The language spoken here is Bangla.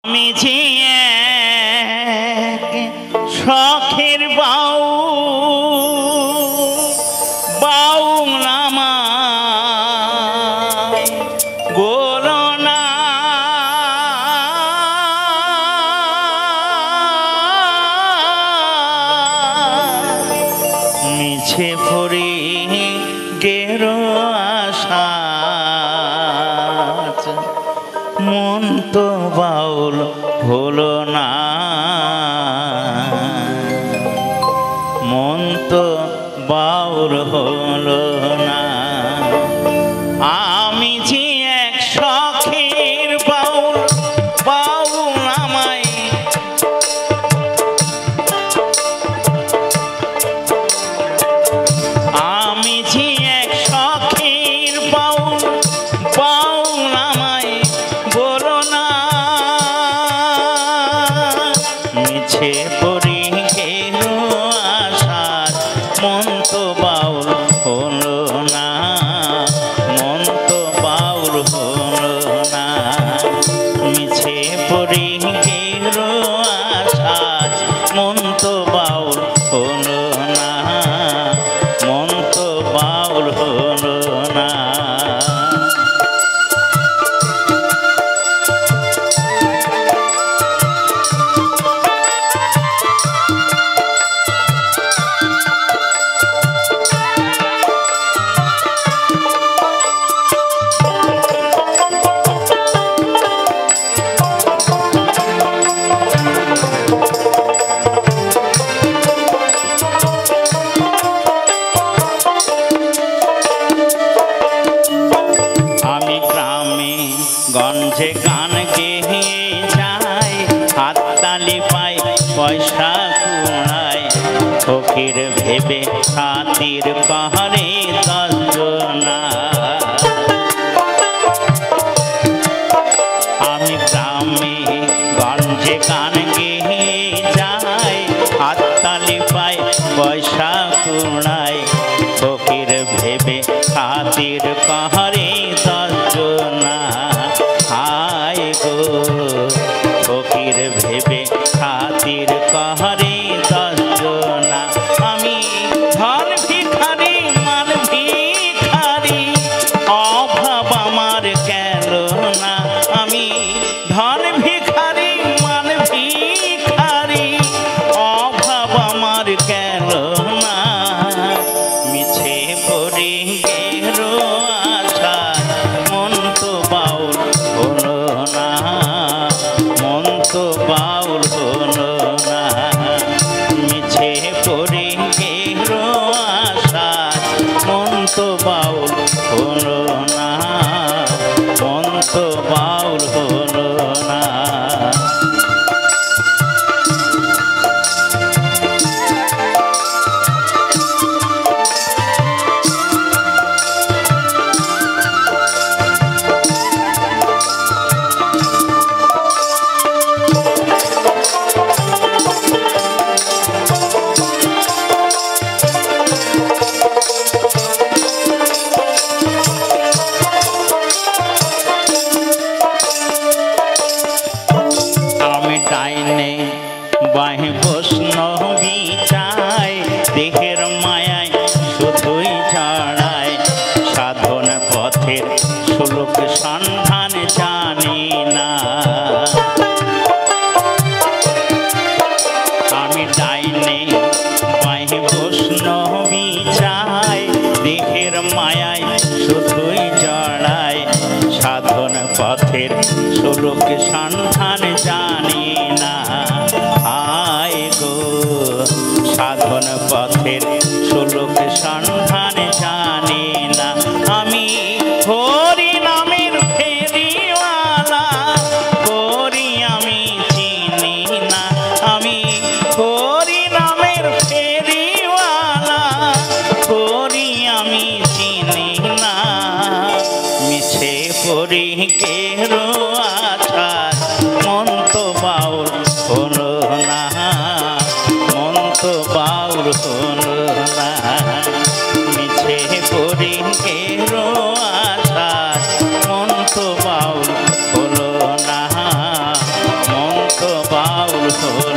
আমি যে এক শখের বাউল আমায় বলো না মিছে ভরে গেরো আশা মন তো বাউল হলো না, মন তো বাউল হলো না। আমি যে এক শখের বাউল আমায় আমি যে এক শখের বাউল আমায় বলো না মিছে পড়ে গেলো আশার মন তো বাউল হলো না, মন তো বাউল হলো না। মিছে পড়ে গেলো আশার মন তো বাউল হলো না, মন তো বাউল হলো না। গঞ্জে গান গেয়ে যায়, হাততালি পাই পয়সা কুড়ায়, ফকির ভেবে খাতির পাহাড়ে দশজনা। আমি গ্রামে গঞ্জে গান গেয়ে যায়, হাততালি পাই পয়সা কুড়ায়, ফকির ভেবে খাতির পাহাড়ে দশজনা। হায় গো ফকির ভেবে খাতির পাহাড়ে দশজনা। আমি ধন ভিখারি মান ভিখারি অভাব আমার গেল না। আমি ধন ভিখারি মান ভিখারি অভাব আমার গেল না। মিছে পড়ে গেলো আশা মন তো বাউল হলো না, মন তো বাউল হলো না। মিছে পড়ে গেলো আশা মন তো বাউল হলো না, মন তো বাউল হলো না। বাহে বৈষ্ণবী চাই দেহের মায়ায় শুধুই জড়ায়, সাধন পথের সুলোক সন্ধান জানি না। আমি ডাইনে বাহে বৈষ্ণবী চাই দেহের মায়ায় শুধুই জড়ায়, সাধন পথের সুলোক সন্ধান জানি না। আয় গো সাধন পথের সুলোক সন্ধান জানি না। আমি হরি নামের ফেরিওয়ালা করি আমি চিনি না। আমি হরি নামের ফেরিওয়ালা করি আমি চিনি না। মিছে পড়ে গেলো আশা মন তো বাউল হলো না, মন তো বাউল হলো না। মিছে পড়ে গেলো আশা মন তো বাউল হলো না, মন হলো